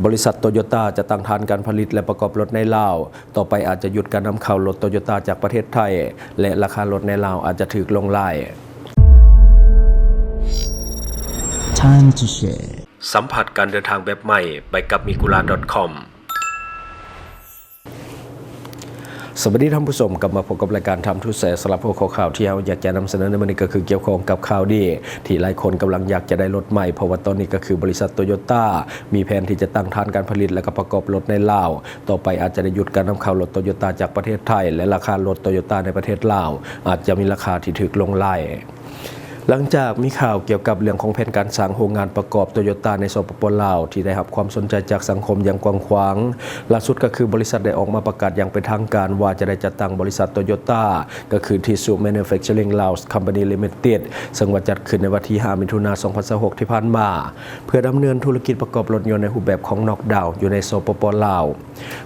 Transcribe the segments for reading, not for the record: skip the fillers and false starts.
บริษัทโตโยต้าจะตั้งฐานการผลิตและประกอบรถในลาวต่อไปอาจจะหยุดการนำเข้ารถโตโยต้าจากประเทศไทยและราคารถในลาวอาจจะถูกลงไล่สัมผัสการเดินทางแบบใหม่ไปกับmigula.com สวัสดีท่านผู้ชมกลับมาพบกับรายการทำทุกแสสำหรับหัวข้อข่าวที่เราอยากจะนำเสนอในวันนี้ก็คือเกี่ยวข้องกับข่าวดีที่หลายคนกำลังอยากจะได้รถใหม่เพราะว่าตอนนี้ก็คือบริษัทโตโยต้ามีแผนที่จะตั้งฐานการผลิตและก็ประกอบรถในลาวต่อไปอาจจะได้หยุดการนำเข้ารถโตโยต้าจากประเทศไทยและราคารถโตโยต้าในประเทศลาวอาจจะมีราคาที่ถูกลงไล่หลังจากมีข่าวเกี่ยวกับเรื่องของแผนการสร้างโรงงานประกอบโตโยต้าในสปป.ลาวที่ได้รับความสนใจจากสังคมอย่างกว้างขวางล่าสุดก็คือบริษัทได้ออกมาประกาศอย่างเป็นทางการว่าจะได้จัดตั้งบริษัทโตโยต้าก็คือ Tissue Manufacturing Laos Company Limited ซึ่งว่าจัดขึ้นในวันที่ 5 มิถุนายน 2026 ที่ผ่านมาเพื่อดำเนินธุรกิจประกอบรถยนต์ในรูปแบบของน็อกดาวน์อยู่ในสปป.ลาว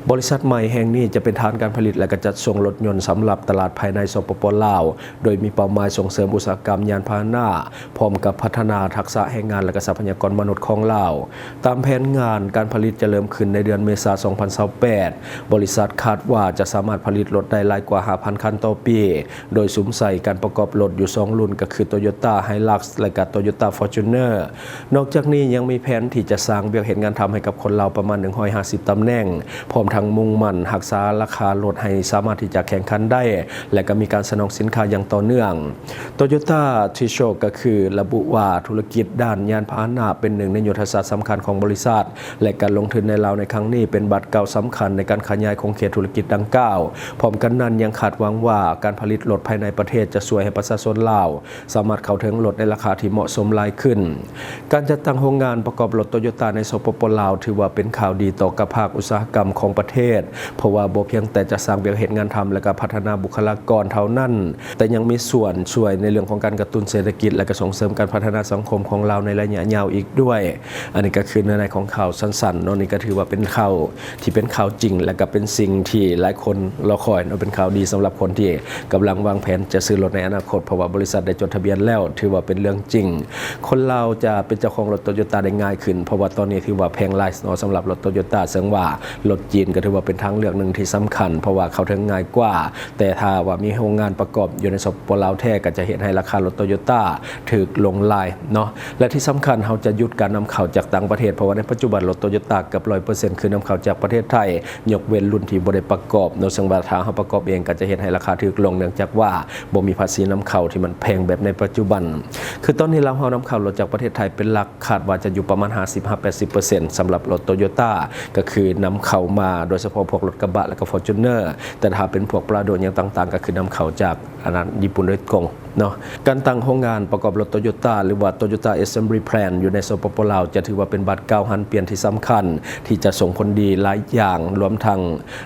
บริษัทใหม่แห่งนี้จะเป็นฐานการผลิตและจัดส่งรถยนต์สำหรับตลาดภายในสปป.ลาวโดยมีเป้าหมายส่งเสริมอุตสาหกรรมยานพาหนะพร้อมกับพัฒนาทักษะแรงงานและทรัพยากรมนุษย์ของลาวตามแผนงานการผลิตจะเริ่มขึ้นในเดือนเมษายน 2028 บริษัทคาดว่าจะสามารถผลิตรถได้หลายกว่า 5,000 คันต่อปีโดยสุมใส่การประกอบรถอยู่2รุ่นก็คือ Toyota Hilux และก็ Toyota Fortuner นอกจากนี้ยังมีแผนที่จะสร้างเวียกเห็นงานทำให้กับคนลาวประมาณ150ตำแหน่งพร้อมทั้งมุ่งมั่นรักษาราคารถให้สามารถที่จะแข่งขันได้และก็มีการสนองสินค้าอย่างต่อเนื่อง Toyota Tissue ก็คือระบุว่าธุรกิจด้านยานพาหนะเป็นหนึ่งในยุทธศาสตร์สำคัญของบริษัทและการลงทุนในลาวในครั้งนี้เป็นบัตรเก่าสำคัญในการขยายของเขตธุรกิจดังกล่าวพร้อมกันนั้นยังคาดหวังว่าการผลิตรถภายในประเทศจะช่วยให้ประชาชนลาวสามารถเข้าถึงรถในราคาที่เหมาะสมหลายขึ้นการจัดตั้งโรงงานประกอบรถโตโยต้าในสปป.ลาวถือว่าเป็นข่าวดีต่อกับภาคอุตสาหกรรมของประเทศเพราะว่าบ่เพียงแต่จะสร้างเวียกเห็นงานทำและก็พัฒนาบุคลากรเท่านั้นแต่ยังมีส่วนช่วยในเรื่องของการกระตุ้นเศรษฐกิจและก็ส่งเสริมการพัฒนาสังคมของเราในระยะยาวอีกด้วยอันนี้ก็คือในของข่าวสั้นๆนี่ก็ถือว่าเป็นข่าวที่เป็นข่าวจริงและก็เป็นสิ่งที่หลายคนรอคอยเป็นข่าวดีสำหรับคนที่กำลังวางแผนจะซื้อรถในอนาคตเพราะว่าบริษัทได้จดทะเบียนแล้วถือว่าเป็นเรื่องจริงคนเราจะเป็นเจ้าของรถโตโยต้าได้ง่ายขึ้นเพราะว่าตอนนี้ถือว่าแพงหลายสำหรับรถโตโยต้าซึ่งว่ารถจีนก็ถือว่าเป็นทางเลือกหนึ่งที่สำคัญเพราะว่าเขาถึงง่ายกว่าแต่ถ้าว่ามีโรงงานประกอบอยู่ในสปป.ลาวแท้ก็จะเห็นให้ราคารถโตโยต้าถูกลงไล่เนาะและที่สำคัญเราจะหยุดการนำเข้าจากต่างประเทศเพราะว่าในปัจจุบันรถโตโยต้าเกือบ 100% คือนำเข้าจากประเทศไทยยกเว้นรุ่นที่บ่ได้ประกอบโดยซึ่งว่าถ้าเราประกอบเองก็จะเห็นให้ราคาถูกลงเนื่องจากว่าบ่มีภาษีนำเข้าที่มันแพงแบบในปัจจุบันคือตอนนี้เรานำเข้ารถจากประเทศไทยเป็นหลักคาดว่าจะอยู่ประมาณ 50-80% สำหรับรถโตโยต้าก็คือนำเข้ามาโดยเฉพาะพวกรถกระบะและก็ Fortuner แต่ถ้าเป็นพวกปลาโดนอย่างต่างๆก็คือนำเข้าจากญี่ปุ่นโดยตรงเนาะการตั้งโรงงานประกอบรถโตโยต้าหรือว่า Toyota Assembly Plant อยู่ในสปป.ลาวจะถือว่าเป็นบัตรเก่าหันเปลี่ยนที่สำคัญที่จะส่งผลดีหลายอย่างรวมทั้ง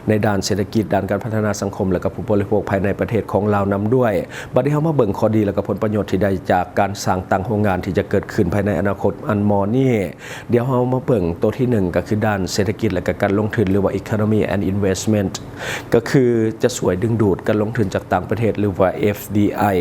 ในด้านเศรษฐกิจด้านการพัฒนาสังคมและก็ผู้บริโภคภายในประเทศของลาวนำด้วยบัดนี้เฮามาเบิ่งข้อดีและก็ผลประโยชน์ที่ได้จากการสร้างตั้งโรงงานที่จะเกิดขึ้นภายในอนาคตอันมอนี่เดี๋ยวเฮามาเบิ่งตัวที่1ก็คือด้านเศรษฐกิจและก็การลงทุนหรือว่า Economy and Investment ก็คือจะช่วยดึงดูดการลงทุนจากต่างประเทศหรือว่า FDI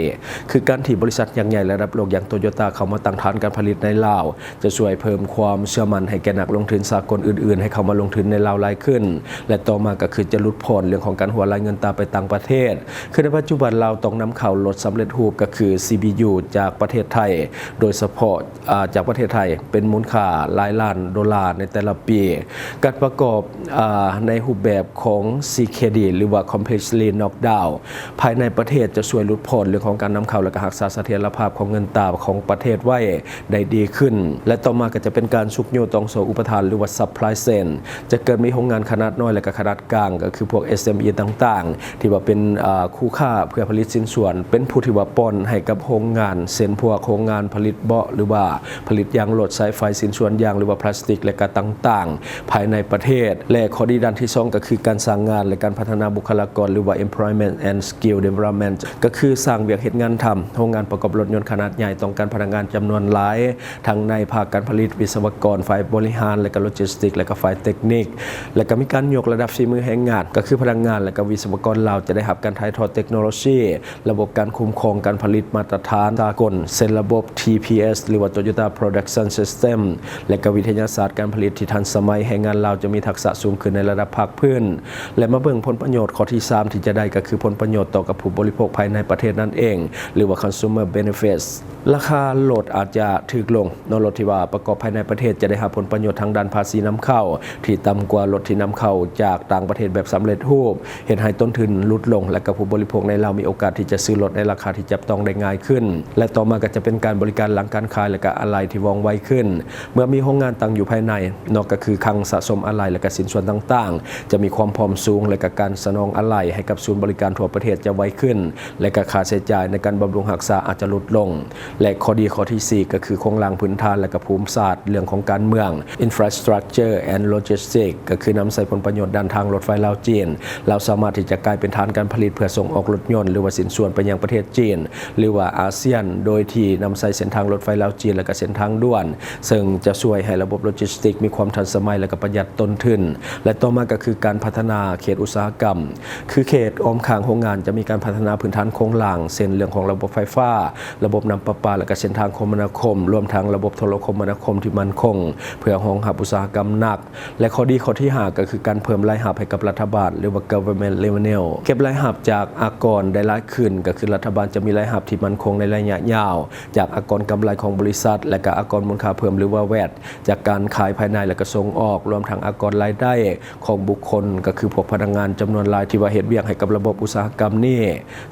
คือการที่บริษัทยักษ์ใหญ่ระดับโลกอย่างโตโยต้าเข้ามาตั้งฐานการผลิตในลาวจะช่วยเพิ่มความเชื่อมั่นให้แก่นักลงทุนสากลอื่นๆให้เข้ามาลงทุนในลาวหลายขึ้นและต่อมาก็คือจะลดผ่อนเรื่องของการหัวรายเงินตราไปต่างประเทศคือในปัจจุบันเราต้องนำเข้ารถสำเร็จรูปก็คือ CBU จากประเทศไทยโดยเฉพาะจากประเทศไทยเป็นมูลค่าหลายล้านดอลลาร์ในแต่ละปีการประกอบในรูปแบบของ CKD หรือว่า Completely Knockdown ภายในประเทศจะช่วยลดผ่อนเรื่องของการนำเข้าและรักษาเสถียรภาพของเงินตราของประเทศไว้ได้ดีขึ้นและต่อมาก็จะเป็นการชุกโยตองโสอุปทานหรือว่า Supply Chain จะเกิดมีโรงงานขนาดน้อยและก็ขนาดกลางก็คือพวก SME ต่างๆที่ว่าเป็นคู่ค่าเพื่อผลิตสินส่วนเป็นผู้ที่ว่าป้อนให้กับโรงงานเช่นพวกโรงงานผลิตเบาะหรือว่าผลิตยางรถสายไฟสินส่วนยางหรือว่าพลาสติกและก็ต่างๆภายในประเทศและข้อดีด้านที่2ก็คือการสร้างงานและการพัฒนาบุคลากรหรือว่า Employment and Skill Development ก็คือสร้างเวียกเฮ็ดงาน ทำโรงงานประกอบรถยนต์ขนาดใหญ่ต้องการพนักงานจำนวนหลายทั้งในภาคการผลิตวิศวกรฝ่ายบริหารและก็โลจิสติกและก็ฝ่ายเทคนิคและก็มีการยกระดับฝีมือแรงงานก็คือพนักงานและก็วิศวกรลาวจะได้รับการถ่ายทอดเทคโนโลยีระบบการคุ้มครองการผลิตมาตรฐานสากลเช่นระบบ TPS หรือว่า Toyota Production System และก็วิทยาศาสตร์การผลิตที่ทันสมัยแรงงานลาวจะมีทักษะสูงขึ้นในระดับภาคพื้นและมาเบิ่งผลประโยชน์ข้อที่3ที่จะได้ก็คือผลประโยชน์ต่อกับผู้บริโภคภายในประเทศนั่นเองหรือว่า Consumer Benefits ราคารถอาจจะถูกลงในรถที่ว่าประกอบภายในประเทศจะได้รับผลประโยชน์ทางด้านภาษีนำเข้าที่ต่ำกว่ารถที่นำเข้าจากต่างประเทศแบบสำเร็จรูปเห็นให้ต้นทุนลดลงและกับผู้บริโภคในลาวมีโอกาสที่จะซื้อรถในราคาที่จับต้องได้ง่ายขึ้นและต่อมาก็จะเป็นการบริการหลังการขายและก็อะไหล่ที่ว่องไวขึ้นเมื่อมีโรงงานตั้งอยู่ภายในนอกก็คือคลังสะสมอะไหล่และก็สินส่วนต่างๆจะมีความพร้อมสูงและก็การสนองอะไหล่ให้กับศูนย์บริการทั่วประเทศจะไวขึ้นและก็ค่าใช้จ่ายในการบำรุงรักษาอาจจะลดลงและข้อดีข้อที่4ก็คือโครงสร้างพื้นฐานและก็ภูมิศาสตร์เรื่องของการเมือง Infrastructure and Logistics ก็คือนำใส่ผลประโยชน์ด้านทางรถไฟลาวจีนเราสามารถที่จะกลายเป็นฐานการผลิตเพื่อส่งออกรถยนต์หรือว่าสินส่วนไปยังประเทศจีนหรือว่าอาเซียนโดยที่นำใส่เส้นทางรถไฟลาวจีนและก็เส้นทางด่วนซึ่งจะช่วยให้ระบบโลจิสติกมีความทันสมัยและก็ประหยัดต้นทุนและต่อมาก็คือการพัฒนาเขตอุตสาหกรรมคือเขตอ้อมข้างโรงงานจะมีการพัฒนาพื้นฐานโครงสร้างเส้นเรื่องของระบบไฟฟ้าระบบน้ำประปาและก็เส้นทางคมนาคมรวมทั้งระบบโทรคมนาคมที่มั่นคงเพื่อรองรับอุตสาหกรรมหนักและข้อดีข้อที่5ก็คือการเพิ่มรายรับให้กับรัฐบาลหรือว่า government revenue เก็บรายรับจากอากรได้หลายขึ้นก็คือรัฐบาลจะมีรายรับที่มั่นคงในระยะยาวจากอากรกำไรของบริษัทและก็อากรมูลค่าเพิ่มหรือว่า VAT จากการขายภายในและก็ส่งออกรวมทั้งอากรรายได้ของบุคคลก็คือพวกพนักงานจำนวนหลายที่ว่าเฮ็ดเวียกให้กับระบบอุตสาหกรรมนี้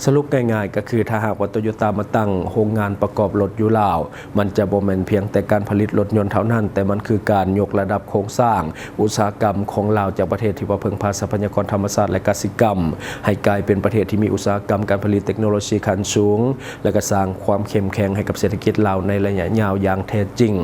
สรุปง่ายๆก็คือถ้าหากว่าโตโยต้ามาตั้งโรงงานประกอบรถอยู่ลาวมันจะบ่แม่นเพียงแต่การผลิตรถยนต์เท่านั้นแต่มันคือการยกระดับโครงสร้างอุตสาหกรรมของลาวจากประเทศที่ว่าพึ่งพาทรัพยากรธรรมชาติและกสิกรรมให้กลายเป็นประเทศที่มีอุตสาหกรรมการผลิตเทคโนโลยีขั้นสูงและก็สร้างความเข้มแข็งให้กับเศรษฐกิจลาวในระยะยาวอย่างแท้จริง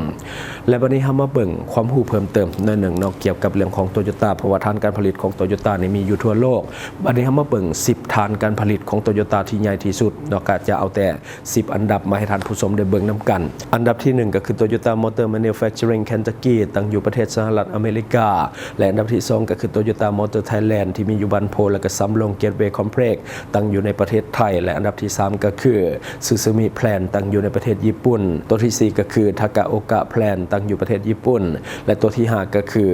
และวันนี้เฮามาเบิ่งความรู้เพิ่มเติมในหนึ่งเกี่ยวกับเรื่องของโตโยต้าเพราะว่าฐานการผลิตของโตโยต้านี่มีอยู่ทั่วโลกวันนี้เฮามาเบิ่ง10ฐานการผลิตของโตโยต้าที่ใหญ่ที่สุดเนาะก็จะเอาแต่10อันดับมาให้ท่านผู้ชมได้เบิ่งนํกันอันดับที่1ก็คือ Toyota Motor Manufacturing Kentucky ตั้งอยู่ประเทศสหรัฐอเมริกาและอันดับที่2ก็คือ Toyota Motor Thailand ที่มีอยู่บันโพและก็สำโรง Gateway Complex ตั้งอยู่ในประเทศไทยและอันดับที่3ก็คือ Suzuki Plant ตั้งอยู่ในประเทศญี่ปุ่นตัวที่4ก็คือ Takaoka Plant ตั้งอยู่ประเทศญี่ปุ่นและตัวที่5ก็คือ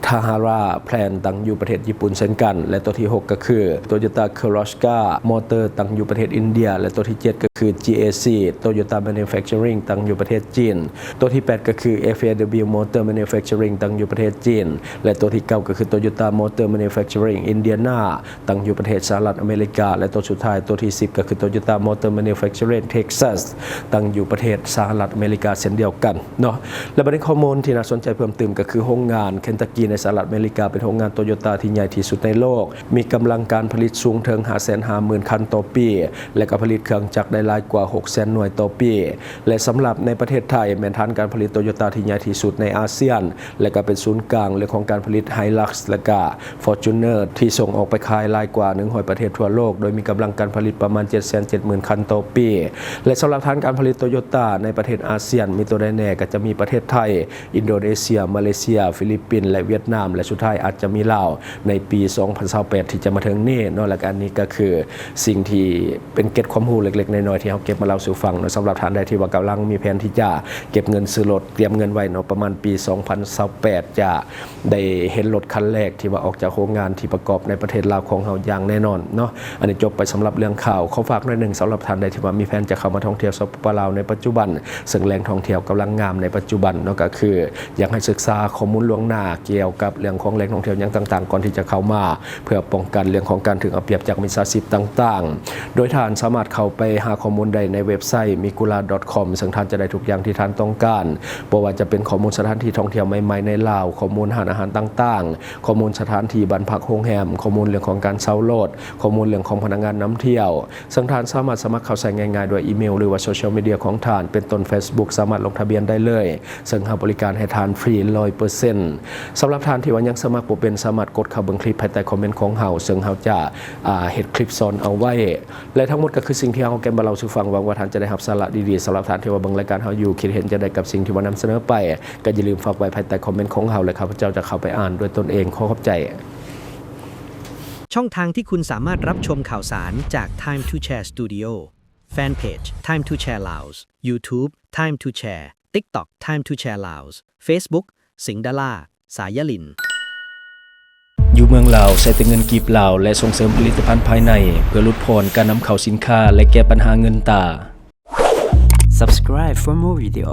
Tahara Plant ตั้งอยู่ประเทศญี่ปุ่นเช่นกันและตัวที่6ก็คือ Toyota Kirloskar Motor ตั้งอยู่ประเทศอินเดียและตัวที่7ก็คือ GAC Toyota Manufacturing ตั้งอยู่ประเทศจีนตัวที่8ก็คือ FAW Motor Manufacturing ตั้งอยู่ประเทศจีนและตัวที่9ก็คือ Toyota Motor Manufacturing Indiana ตั้งอยู่ประเทศสหรัฐอเมริกาและตัวสุดท้ายตัวที่10ก็คือ Toyota Motor Manufacturing Texas ตั้งอยู่ประเทศสหรัฐอเมริกาเช่นเดียวกันเนาะและประเด็นข้อมูลที่น่าสนใจเพิ่มเติมก็คือโรงงานเคนตักกี้ในสหรัฐอเมริกาเป็นโรงงานโตโยต้าที่ใหญ่ที่สุดในโลกมีกำลังการผลิตสูงถึง 550,000 คันต่อปีและก็ผลิตเครื่องจักรได้หลายกว่า 600,000 หน่วยต่อปีและสำหรับในประเทศไทยแม้ฐานการผลิตโตโยต้าที่ใหญ่ที่สุดในอาเซียนและก็เป็นศูนย์กลางเรื่องของการผลิต Hilux และก็ Fortuner ที่ส่งออกไปขายหลายกว่า100ประเทศทั่วโลกโดยมีกำลังการผลิตประมาณ 770,000 คันต่อปีและสำหรับฐานการผลิตโตโยต้าในประเทศอาเซียนมีตัวได้แน่ก็จะมีประเทศไทยอินโดนีเซียมาเลเซียฟิลิปปินส์และเวียดนามและสุดท้ายอาจจะมีลาวในปี 2028 ที่จะมาถึงนี้เนาะและอันนี้ก็คือสิ่งที่เป็นเก็บความรู้เล็กๆน้อยๆที่เฮาเก็บมาเล่าสู่ฟังเนาะสำหรับท่านใดที่ว่ากำลังมีแผนที่จะเก็บเงินซื้อรถเตรียมเงินไว้เนาะประมาณปี 2028 จะได้เห็นรถคันแรกที่ว่าออกจากโรงงานที่ประกอบในประเทศลาวของเฮาอย่างแน่นอนเนาะอันนี้จบไปสำหรับเรื่องข่าวขอฝากหน่อยนึงสำหรับท่านใดที่ว่ามีแผนจะเข้ามาท่องเที่ยวสปป.ลาวในปัจจุบันซึ่งแหล่งท่องเที่ยวกำลังงามในปัจจุบันเนาะก็คืออยากให้ศึกษาข้อมูลล่วงหน้าเกี่ยวกับเรื่องของแหล่งท่องเที่ยวอย่างต่างๆก่อนที่จะเข้ามาเพื่อป้องกันเรื่องของการถึงเอาเปรียบจากมิจฉาชีพต่างๆโดยท่านสามารถเข้าไปหาข้อมูลได้ในเว็บไซต์ migula.com ซึ่งท่านจะได้ทุกอย่างที่ท่านต้องการบ่ว่าจะเป็นข้อมูลสถานที่ท่องเที่ยวใหม่ๆในลาวข้อมูลอาหารต่างๆข้อมูลสถานที่บ้านพักโรงแรมข้อมูลเรื่องของการเช่ารถข้อมูลเรื่องของพนักงานนำเที่ยวซึ่งท่านสามารถสมัครเข้าใช้ง่ายๆโดยอีเมลหรือว่าโซเชียลมีเดียของท่านเป็นต้น Facebook สามารถลงทะเบียนได้เลยซึ่งให้บริการให้ท่านฟรี 100% สำหรับ รับท่านที่ว่ายังสมัครบ่เป็นสามารถกดเข้าเบิ่งคลิปภายใต้คอมเมนต์ของเฮาซึ่งเฮาจะเฮ็ดคลิปสอนเอาไว้และทั้งหมดก็คือสิ่งที่เฮาแกมมาเล่าสู่ฟังหวังว่าท่านจะได้รับสาระดีๆสำหรับท่านที่ว่าเบิ่งรายการเฮาอยู่คิดเห็นจะได้กับสิ่งที่ว่านำเสนอไปก็อย่าลืมฝากไว้ภายใต้คอมเมนต์ของเฮาและข้าพเจ้าจะเข้าไปอ่านด้วยตนเองขอขอบใจ ช่องทางที่คุณสามารถรับชมข่าวสารจาก Time to Share Studio Fanpage Time to Share Laos YouTube Time to Share TikTok Time to Share Laos Facebook สิงห์ดาราสายลินอยู่เมืองลาวใช้แต่เงินกีบลาวและส่งเสริมผลิตภัณฑ์ภายในเพื่อลดพรการนำเข้าสินค้าและแก้ปัญหาเงินตา Subscribe for more video